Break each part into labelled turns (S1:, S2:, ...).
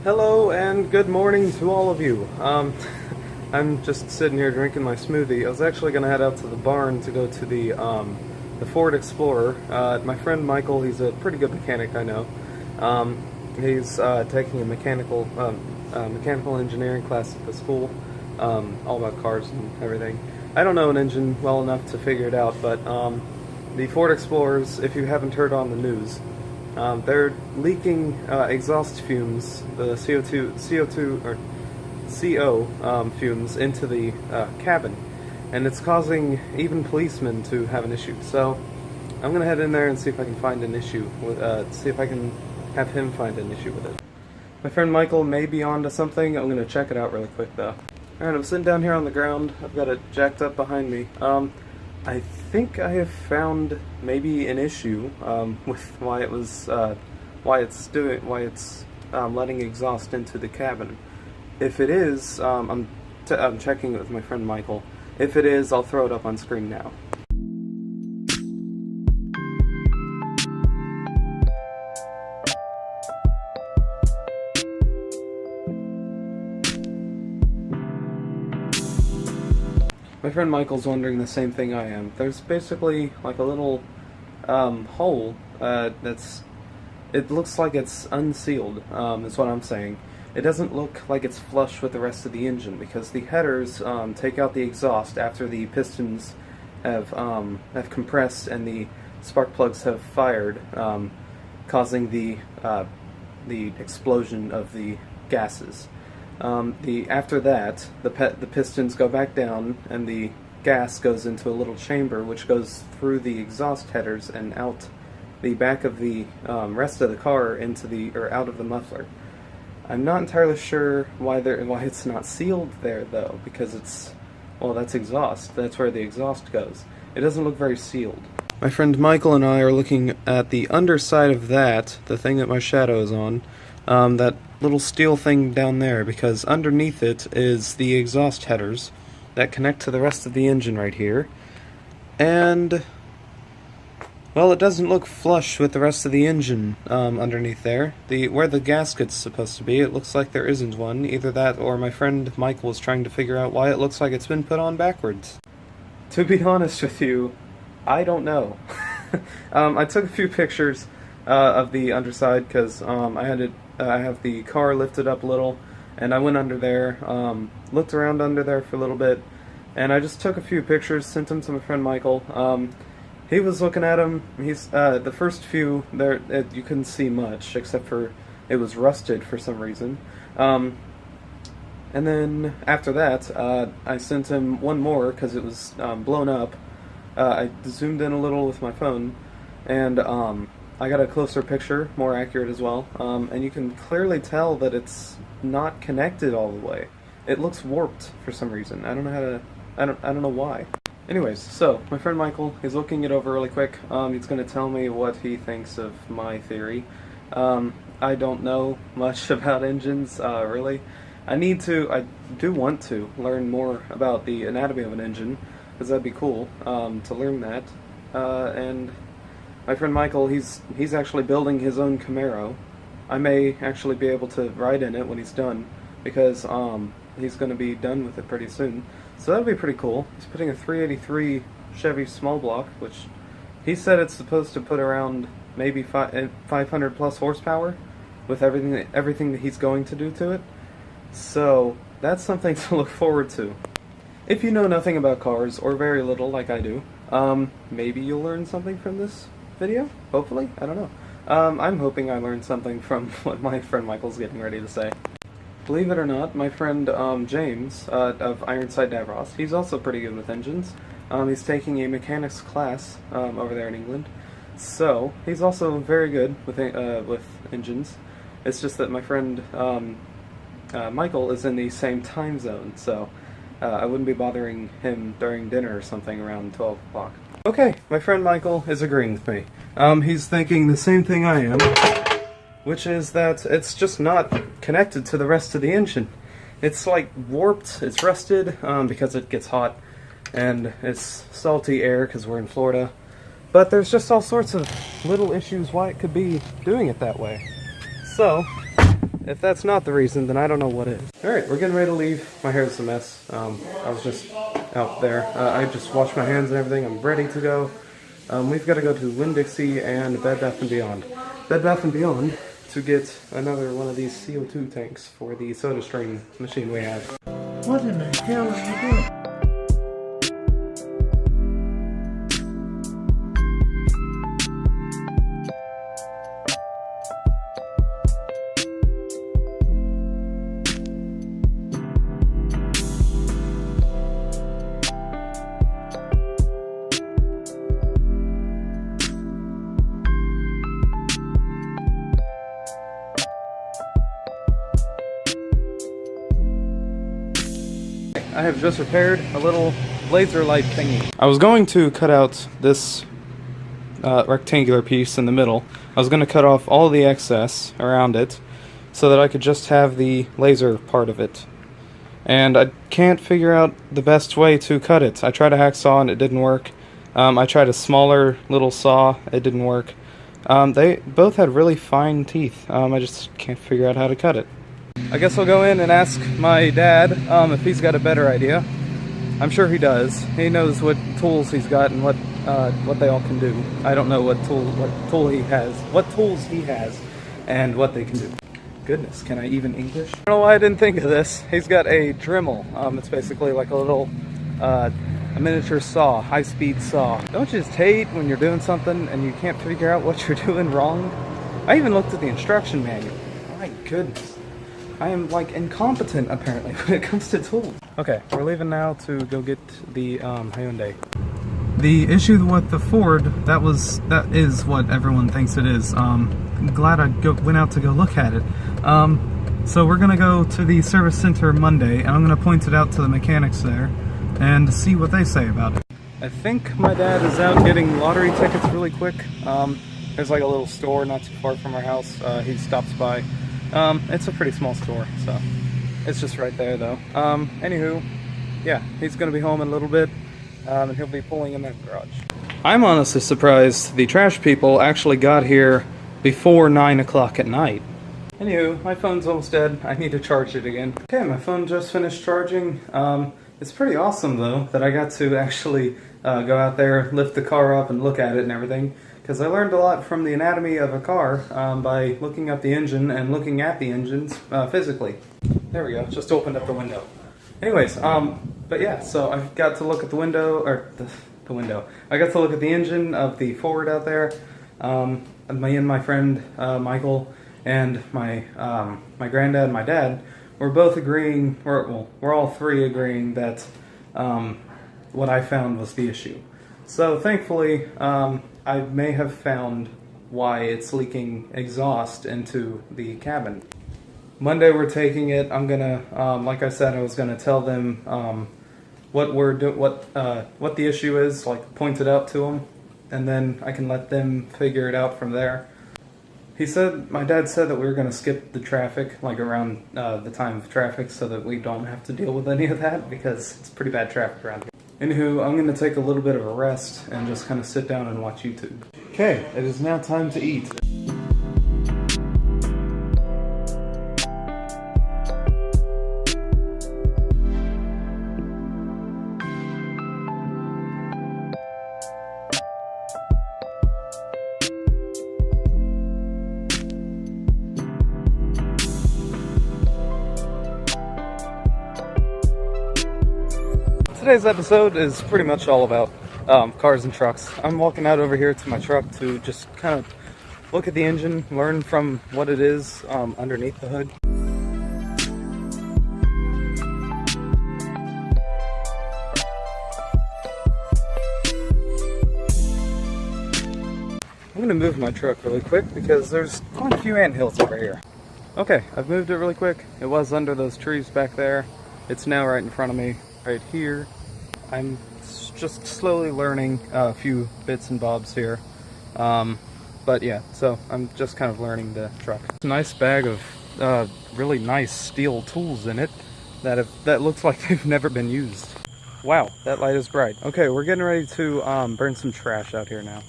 S1: Hello and good morning to all of you. I'm just sitting here drinking my smoothie. I was actually going to head out to the barn to go to the Ford Explorer. My friend Michael, he's a pretty good mechanic, I know. He's taking a mechanical engineering class at the school, all about cars and everything. I don't know an engine well enough to figure it out, but the Ford Explorers, if you haven't heard on the news, they're leaking exhaust fumes, the CO fumes into the cabin, and it's causing even policemen to have an issue. So I'm gonna head in there and see if I can find an issue with, see if I can have him find an issue with it. My friend Michael may be onto something. I'm gonna check it out really quick though. Alright, I'm sitting down here on the ground. I've got it jacked up behind me. I think I have found maybe an issue with why it's letting exhaust into the cabin. If it is, I'm checking it with my friend Michael. If it is, I'll throw it up on screen now. My friend Michael's wondering the same thing I am. There's basically like a little hole it looks like it's unsealed, is what I'm saying. It doesn't look like it's flush with the rest of the engine because the headers take out the exhaust after the pistons have compressed and the spark plugs have fired, causing the explosion of the gases. After that, the pistons go back down, and the gas goes into a little chamber, which goes through the exhaust headers and out the back of the rest of the car out of the muffler. I'm not entirely sure why it's not sealed there though, because that's exhaust. That's where the exhaust goes. It doesn't look very sealed. My friend Michael and I are looking at the underside of that, the thing that my shadow is on. That little steel thing down there, because underneath it is the exhaust headers that connect to the rest of the engine right here. And, well, it doesn't look flush with the rest of the engine underneath there. Where the gasket's supposed to be, it looks like there isn't one. Either that or my friend Michael was trying to figure out why it looks like it's been put on backwards. To be honest with you, I don't know. I took a few pictures of the underside because I have the car lifted up a little, and I went under there, looked around under there for a little bit, and I just took a few pictures, sent them to my friend Michael. He was looking at them. He's the first few there, you couldn't see much except for it was rusted for some reason. And then after that, I sent him one more because it was blown up. I zoomed in a little with my phone, and I got a closer picture, more accurate as well, and you can clearly tell that it's not connected all the way. It looks warped for some reason. I don't know I don't know why. Anyways, so my friend Michael, he's looking it over really quick. He's going to tell me what he thinks of my theory. I don't know much about engines, really. I do want to learn more about the anatomy of an engine, because that'd be cool to learn that. And my friend Michael, he's actually building his own Camaro. I may actually be able to ride in it when he's done, because he's going to be done with it pretty soon. So that'll be pretty cool. He's putting a 383 Chevy small block, which he said it's supposed to put around maybe 500 plus horsepower with everything that he's going to do to it. So that's something to look forward to. If you know nothing about cars, or very little like I do, maybe you'll learn something from this video, hopefully. I don't know. I'm hoping I learned something from what my friend Michael's getting ready to say. Believe it or not, my friend James of Ironside Davros, he's also pretty good with engines. He's taking a mechanics class over there in England, so he's also very good with engines. It's just that my friend Michael is in the same time zone, so I wouldn't be bothering him during dinner or something around 12 o'clock. Okay, my friend Michael is agreeing with me. He's thinking the same thing I am, which is that it's just not connected to the rest of the engine. It's like warped, it's rusted because it gets hot, and it's salty air because we're in Florida. But there's just all sorts of little issues why it could be doing it that way. So, If that's not the reason, then I don't know what is. Alright, we're getting ready to leave. My hair is a mess. I was just out there. I just washed my hands and everything. I'm ready to go. We've got to go to Winn-Dixie and Bed Bath & Beyond. Bed Bath & Beyond to get another one of these CO2 tanks for the SodaStream machine we have.
S2: What in the hell are you doing?
S1: I have just repaired a little laser light thingy. I was going to cut out this rectangular piece in the middle. I was going to cut off all the excess around it so that I could just have the laser part of it. And I can't figure out the best way to cut it. I tried a hacksaw and it didn't work. I tried a smaller little saw, it didn't work. They both had really fine teeth. I just can't figure out how to cut it. I guess I'll go in and ask my dad if he's got a better idea. I'm sure he does. He knows what tools he's got and what they all can do. I don't know what tools he has, and what they can do. Goodness, can I even English? I don't know why I didn't think of this. He's got a Dremel. It's basically like a little a miniature saw, high-speed saw. Don't you just hate when you're doing something and you can't figure out what you're doing wrong? I even looked at the instruction manual. My goodness. I am like incompetent apparently when it comes to tools. Okay, we're leaving now to go get the Hyundai. The issue with the Ford, that is what everyone thinks it is. I'm glad I went out to go look at it. So we're gonna go to the service center Monday, and I'm gonna point it out to the mechanics there and see what they say about it. I think my dad is out getting lottery tickets really quick. There's like a little store not too far from our house. He stops by. It's a pretty small store, so it's just right there though. Anywho, yeah, he's gonna be home in a little bit, and he'll be pulling in that garage. I'm honestly surprised the trash people actually got here before 9 o'clock at night. Anywho, my phone's almost dead. I need to charge it again. Okay, my phone just finished charging. It's pretty awesome though that I got to actually go out there, lift the car up and look at it and everything. Because I learned a lot from the anatomy of a car by looking up the engine and looking at the engines physically. There we go, just opened up the window. Anyways, but yeah, so I got to look at the window, or the window. I got to look at the engine of the Ford out there. Me and my friend Michael and my granddad and my dad were both agreeing, we're all three agreeing that what I found was the issue. So thankfully, I may have found why it's leaking exhaust into the cabin. Monday we're taking it. I'm gonna, like I said, I was gonna tell them what the issue is, like point it out to them, and then I can let them figure it out from there. My dad said that we were gonna skip the traffic, like around the time of traffic, so that we don't have to deal with any of that because it's pretty bad traffic around here. Anywho, I'm going to take a little bit of a rest and just kind of sit down and watch YouTube. Okay, it is now time to eat. Today's episode is pretty much all about cars and trucks. I'm walking out over here to my truck to just kind of look at the engine, learn from what it is underneath the hood. I'm going to move my truck really quick because there's quite a few anthills over here. Okay, I've moved it really quick. It was under those trees back there. It's now right in front of me, right here. I'm just slowly learning a few bits and bobs here. But yeah, so I'm just kind of learning the truck. It's a nice bag of really nice steel tools in it that looks like they've never been used. Wow, that light is bright. Okay, we're getting ready to burn some trash out here now.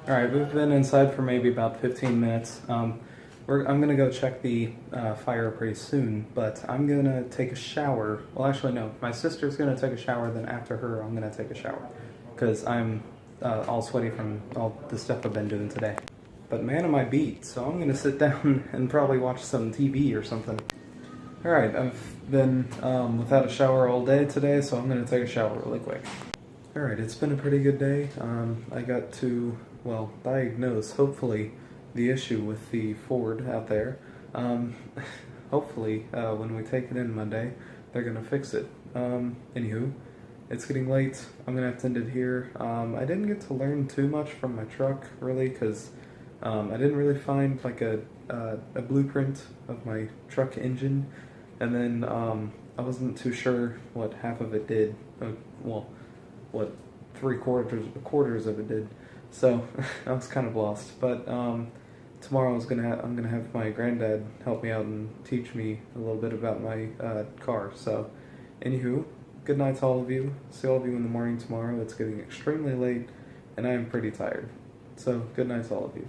S1: Alright, we've been inside for maybe about 15 minutes. I'm gonna go check the fire pretty soon, but I'm gonna take a shower. Well, actually, no. My sister's gonna take a shower, then after her, I'm gonna take a shower. Because I'm all sweaty from all the stuff I've been doing today. But man, am I beat, so I'm gonna sit down and probably watch some TV or something. Alright, I've been without a shower all day today, so I'm gonna take a shower really quick. Alright, it's been a pretty good day. I got to, well, diagnose, hopefully, the issue with the Ford out there. Hopefully, when we take it in Monday, they're gonna fix it. Anywho, it's getting late. I'm gonna have to end it here. I didn't get to learn too much from my truck, really, because I didn't really find like a blueprint of my truck engine, and then I wasn't too sure what half of it did. Well, what quarters of it did. So I was kind of lost. But tomorrow I'm gonna have my granddad help me out and teach me a little bit about my car. So, anywho, good night to all of you. See all of you in the morning tomorrow. It's getting extremely late, and I am pretty tired. So, good night to all of you.